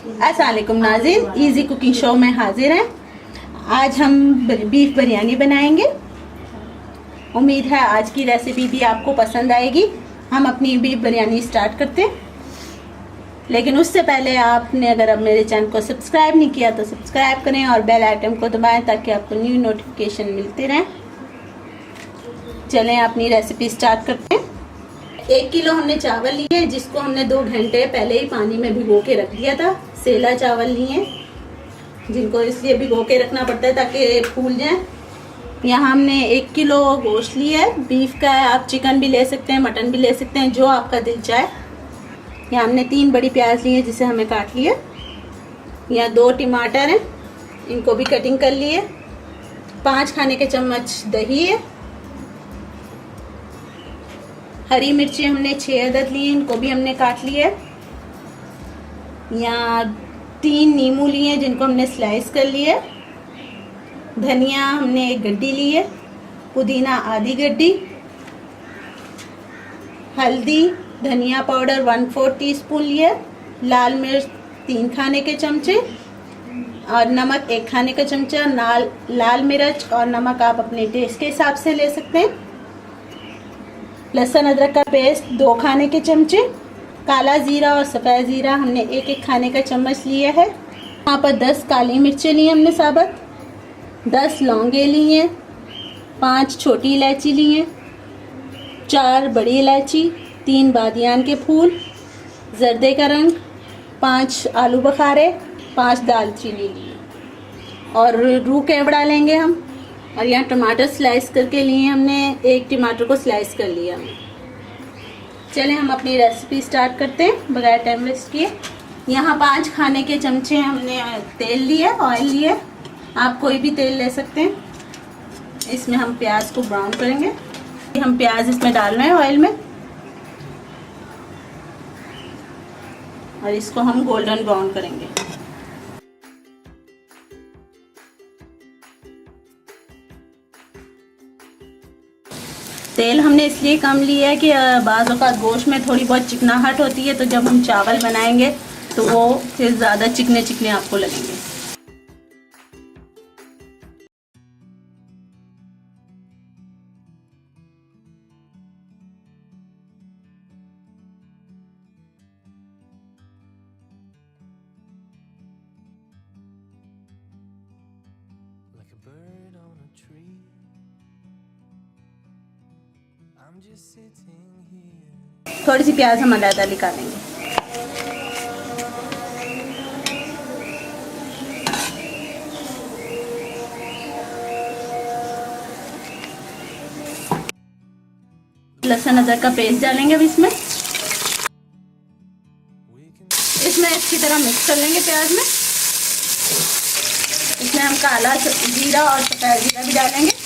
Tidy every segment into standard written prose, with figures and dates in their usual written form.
अस्सलाम वालेकुम नाज़रीन, इजी कुकिंग शो में हाजिर हैं। आज हम बीफ बिरयानी बनाएंगे। उम्मीद है आज की रेसिपी भी आपको पसंद आएगी। हम अपनी बीफ बिरयानी स्टार्ट करते हैं, लेकिन उससे पहले आपने अगर अब मेरे चैनल को सब्सक्राइब नहीं किया तो सब्सक्राइब करें और बेल आइकन को दबाएं ताकि आपको न्यू नोटिफिकेशन मिलते रहें। चलें अपनी रेसिपी स्टार्ट करते हैं। 1 किलो हमने चावल लिए, जिसको हमने 2 घंटे पहले ही पानी में भिगो के रख दिया था। सेला चावल लिए, जिनको इसलिए भिगो के रखना पड़ता है ताकि फूल जाए। यहाँ हमने 1 किलो गोश्त लिया है, बीफ का है। आप चिकन भी ले सकते हैं, मटन भी ले सकते हैं, जो आपका दिल चाहे। यहाँ हमने 3 बड़ी प्याज ली है, जिसे हमें काट लिया। यहाँ 2 टमाटर हैं, इनको भी कटिंग कर लिए। 5 खाने के चम्मच दही है। हरी मिर्ची हमने 6 अदद ली, इनको भी हमने काट लिया। यहाँ 3 नींबू लिए, जिनको हमने स्लाइस कर लिया। धनिया हमने 1 गड्डी ली है, पुदीना आधी गड्डी, हल्दी धनिया पाउडर 1/4 टीस्पून लिया, लाल मिर्च 3 खाने के चमचे और नमक 1 खाने का चमचा। लाल मिर्च और नमक आप अपने टेस्ट के हिसाब से ले सकते हैं। लहसुन अदरक का पेस्ट 2 खाने के चमचे। काला जीरा और सफ़ेद जीरा हमने 1-1 खाने का चम्मच लिया है। यहाँ पर 10 काली मिर्चें ली हमने साबुत, 10 लौंगे ली हैं, 5 छोटी इलायची ली हैं, 4 बड़ी इलायची, 3 बादियान के फूल, जर्दे का रंग, 5 आलू बुखारे, 5 दालचीनी ली और रूह केवड़ा लेंगे हम। और यहाँ टमाटर स्लाइस करके लिए हमने, 1 टमाटर को स्लाइस कर लिया हमने। चलें हम अपनी रेसिपी स्टार्ट करते हैं बगैर टाइम वेस्ट किए। यहाँ 5 खाने के चमचे हमने तेल लिया, ऑयल लिया। आप कोई भी तेल ले सकते हैं। इसमें हम प्याज को ब्राउन करेंगे। हम प्याज इसमें डाल रहे हैं ऑयल में और इसको हम गोल्डन ब्राउन करेंगे। तेल हमने इसलिए कम लिया है कि बाज़ औक़ात गोश्त में थोड़ी बहुत चिकनाहट होती है, तो जब हम चावल बनाएंगे तो वो फिर ज़्यादा चिकने चिकने आपको लगेंगे। थोड़ी सी प्याज हम अलग निकालेंगे। लहसुन अदरक का पेस्ट डालेंगे अब इसमें अच्छी तरह मिक्स कर लेंगे प्याज में। इसमें हम काला जीरा और सफ़ेद जीरा भी डालेंगे।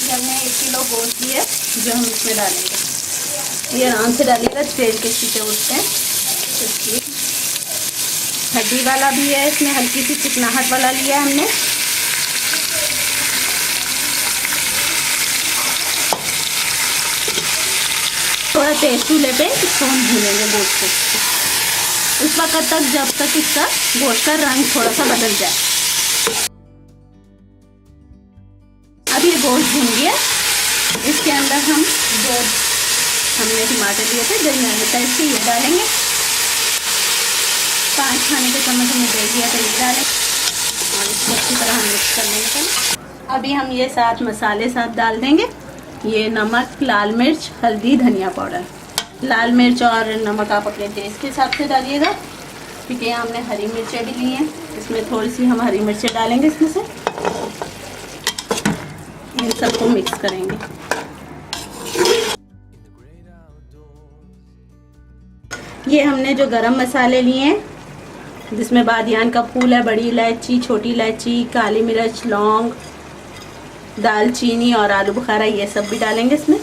हमने 1 किलो गोश्त लिया जो हम इसमें डालेंगे। ये आराम से डालिएगा, तेल के छींटे उठते हैं। हड्डी वाला भी है, इसमें हल्की सी चिकनाहट वाला लिया है हमने। थोड़ा तेज चूल्हे पे इसको हम भूनेंगे गोश्त को, उस वक्त तक जब तक इसका गोश्त का रंग थोड़ा सा बदल जाए। अब ये गोश्त भून गया। इसके अंदर हम जो हमने टमाटर लिए थे दरमियाने साइज के, ये डालेंगे। 5 खाने के चम्मच हमने दे दिया था, ये डालें और इसको अच्छी तरह हम मिक्स कर लेंगे। अभी हम ये 7 मसाले साथ डाल देंगे। ये नमक, लाल मिर्च, हल्दी, धनिया पाउडर। लाल मिर्च और नमक आप अपने टेस्ट के हिसाब से डालिएगा, क्योंकि यहाँ हमने हरी मिर्चें भी ली हैं। इसमें थोड़ी सी हम हरी मिर्चें डालेंगे इसमें से। इन सबको मिक्स करेंगे। ये हमने जो गरम मसाले लिए हैं, जिसमें बादियान का फूल है, बड़ी इलायची, छोटी इलायची, काली मिर्च, लौंग, दालचीनी और आलू बुखारा, ये सब भी डालेंगे इसमें।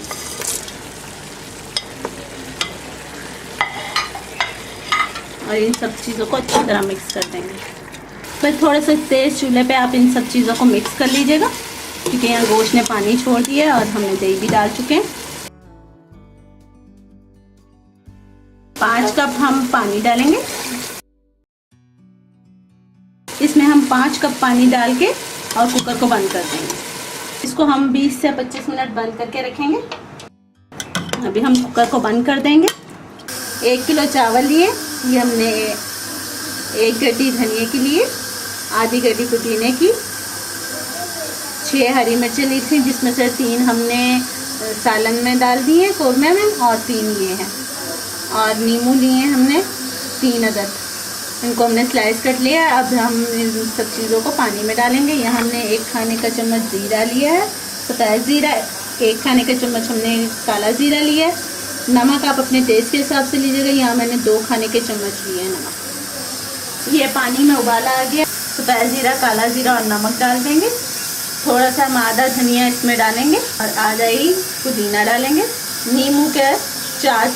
और इन सब चीज़ों को अच्छी तरह मिक्स कर देंगे। बस थोड़े से तेज़ चूल्हे पे आप इन सब चीज़ों को मिक्स कर लीजिएगा, क्योंकि यहाँ गोश्त ने पानी छोड़ दिया है और हमने दही भी डाल चुके हैं। 5 कप हम पानी डालेंगे। इसमें हम 5 कप पानी डाल के और कुकर को बंद कर देंगे। इसको हम 20 से 25 मिनट बंद करके रखेंगे। अभी हम कुकर को बंद कर देंगे। 1 किलो चावल लिए, ये हमने 1 गड्डी धनिया की लिए, आधी गड्डी पुदीने की, 6 हरी मिर्चें ली थी जिसमें से 3 हमने सालन में डाल दिए कौरमे में और 3 ये हैं, और नींबू लिए हमने 3 अदद, इनको हमने स्लाइस कट लिया। अब हम इन सब चीज़ों को पानी में डालेंगे। यहाँ हमने 1 खाने का चम्मच जीरा लिया है, सफ़ेद ज़ीरा, 1 खाने का चम्मच हमने काला ज़ीरा लिया है। नमक आप अपने टेस्ट के हिसाब से लीजिएगा, यहाँ मैंने 2 खाने के चम्मच लिए हैं नमक। ये पानी में उबाला आ गया, सफ़ेद ज़ीरा, काला ज़ीरा और नमक डाल देंगे। थोड़ा सा हम आधा धनिया इसमें डालेंगे और आधा ही पुदीना डालेंगे। नींबू के 4-5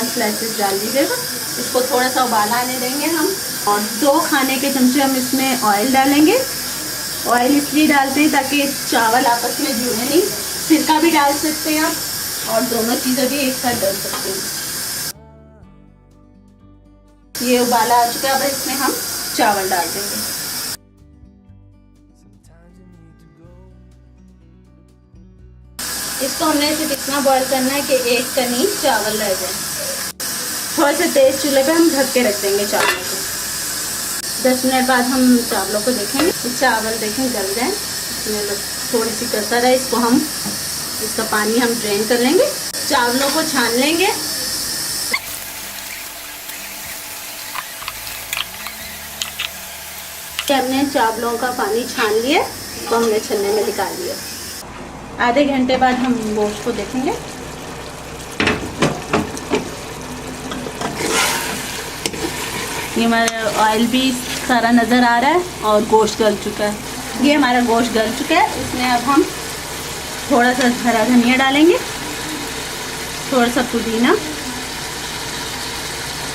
स्लाइसेस डाल दीजिएगा। इसको थोड़ा सा उबाला आने देंगे हम, और 2 खाने के चमचे हम इसमें ऑयल डालेंगे। ऑयल इसलिए डालते हैं ताकि चावल आपस में जुड़े नहीं। सिरका भी डाल सकते हैं आप, और दोनों चीज़ें भी एक साथ डाल सकते हैं। ये उबाला आ चुका है, अब इसमें हम चावल डाल देंगे। इसको हमने सिर्फ इतना बॉईल करना है कि 1 कनी चावल रह जाए। थोड़ा सा तेज चूल्हे पे हम ढक के रख देंगे चावलों को। 10 मिनट बाद हम चावलों को देखेंगे, चावल देखें गल जाए, इसमें थोड़ी सी कसर है, इसको हम इसका पानी हम ड्रेन कर लेंगे, चावलों को छान लेंगे। हमने चावलों का पानी छान लिया, इसको हमने छन्ने में निकाल लिया। आधे घंटे बाद हम गोश्त को देखेंगे। ये हमारा ऑयल भी सारा नज़र आ रहा है और गोश्त गल चुका है। ये हमारा गोश्त गल चुका है। इसमें अब हम थोड़ा सा हरा धनिया डालेंगे, थोड़ा सा पुदीना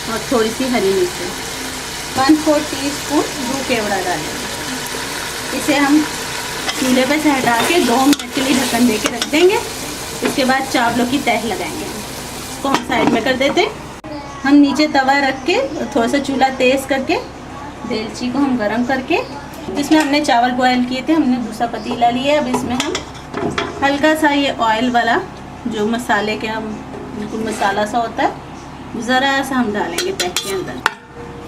और थोड़ी सी हरी मिर्च, 1/4 टीस्पून ब्रू केवड़ा डालेंगे। इसे हम चूल्हे पे से हटा के 2 मिनट के लिए ढक्कन दे के रख देंगे। इसके बाद चावलों की तह लगाएंगे। इसको हम साइड में कर देते हैं। हम नीचे तवा रख के थोड़ा सा चूल्हा तेज़ करके देलची को हम गरम करके, जिसमें हमने चावल बॉयल किए थे, हमने दूसरा पतीला लिया। अब इसमें हम हल्का सा ये ऑयल वाला जो मसाले के हम बिल्कुल मसाला सा होता है, ज़रा सा हम डालेंगे तह के अंदर।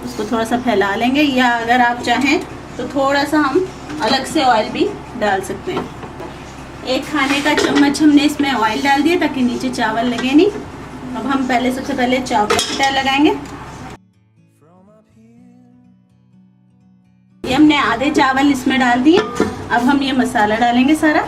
उसको थोड़ा सा फैला लेंगे, या अगर आप चाहें तो थोड़ा सा हम अलग से ऑयल भी डाल सकते हैं। 1 खाने का चम्मच हमने इसमें ऑयल डाल दिया ताकि नीचे चावल लगे नहीं। अब हम सबसे पहले चावल की तह लगाएंगे। ये हमने आधे चावल इसमें डाल दिए। अब हम ये मसाला डालेंगे सारा।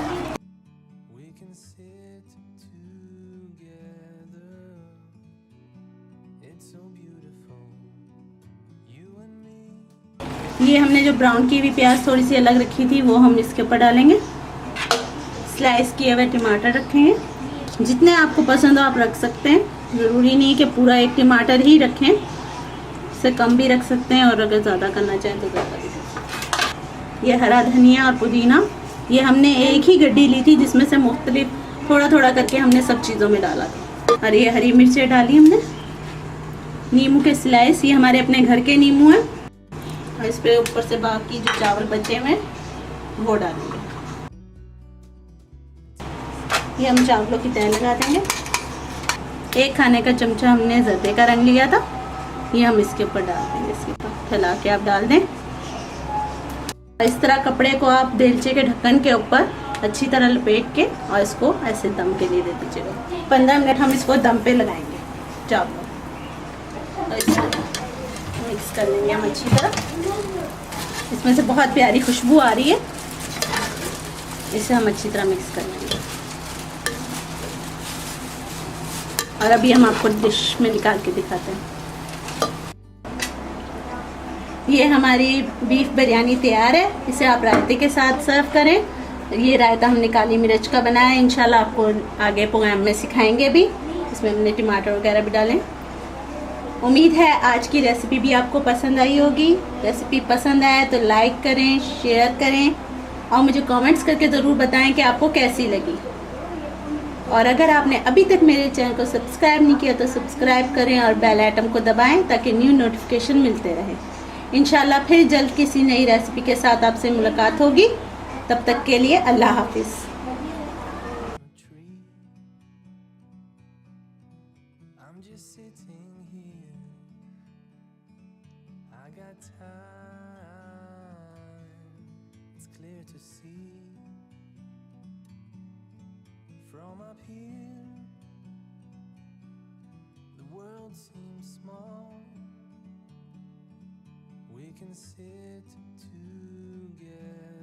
ये हमने जो ब्राउन की हुई प्याज थोड़ी सी अलग रखी थी वो हम इसके ऊपर डालेंगे। स्लाइस किए हुए टमाटर रखेंगे, जितने आपको पसंद हो आप रख सकते हैं, ज़रूरी नहीं कि पूरा 1 टमाटर ही रखें, इससे कम भी रख सकते हैं, और अगर ज़्यादा करना चाहें तो ज़्यादा भी। ये हरा धनिया और पुदीना, ये हमने 1 ही गड्डी ली थी जिसमें से मुख्तलिफ थोड़ा थोड़ा करके हमने सब चीज़ों में डाला था। और ये हरी मिर्चें डाली हमने। नींबू के स्लाइस, ये हमारे अपने घर के नींबू हैं, और इस पे ऊपर से बाकी जो चावल बचे हुए वो डालेंगे। ये हम चावलों की तह लगा देंगे। 1 खाने का चमचा हमने ज़र्दे का रंग लिया था, ये हम इसके ऊपर डाल देंगे। इसके ऊपर फैला के आप डाल दें। इस तरह कपड़े को आप देलचे के ढक्कन के ऊपर अच्छी तरह लपेट के और इसको ऐसे दम के लिए दे दीजिएगा। 15 मिनट हम इसको दम पे लगाएंगे चावलों, और इस तरह मिक्स कर लेंगे हम अच्छी तरह। इसमें से बहुत प्यारी खुशबू आ रही है, इसे हम अच्छी तरह मिक्स कर लेंगे। और अभी हम आपको डिश में निकाल के दिखाते हैं। ये हमारी बीफ बिरयानी तैयार है। इसे आप रायते के साथ सर्व करें। ये रायता हमने काली मिर्च का बनाया है, इंशाल्लाह आपको आगे प्रोग्राम में सिखाएंगे भी। इसमें हमने टमाटर वगैरह भी डालें। उम्मीद है आज की रेसिपी भी आपको पसंद आई होगी। रेसिपी पसंद आए तो लाइक करें, शेयर करें और मुझे कमेंट्स करके ज़रूर बताएं कि आपको कैसी लगी। और अगर आपने अभी तक मेरे चैनल को सब्सक्राइब नहीं किया तो सब्सक्राइब करें और बेल आइटम को दबाएं ताकि न्यू नोटिफिकेशन मिलते रहे। इंशाल्लाह फिर जल्द किसी नई रेसिपी के साथ आपसे मुलाकात होगी। तब तक के लिए अल्लाह हाफिज़। I'm just sitting here. I got time. It's clear to see from up here. The world seems small. We can sit together.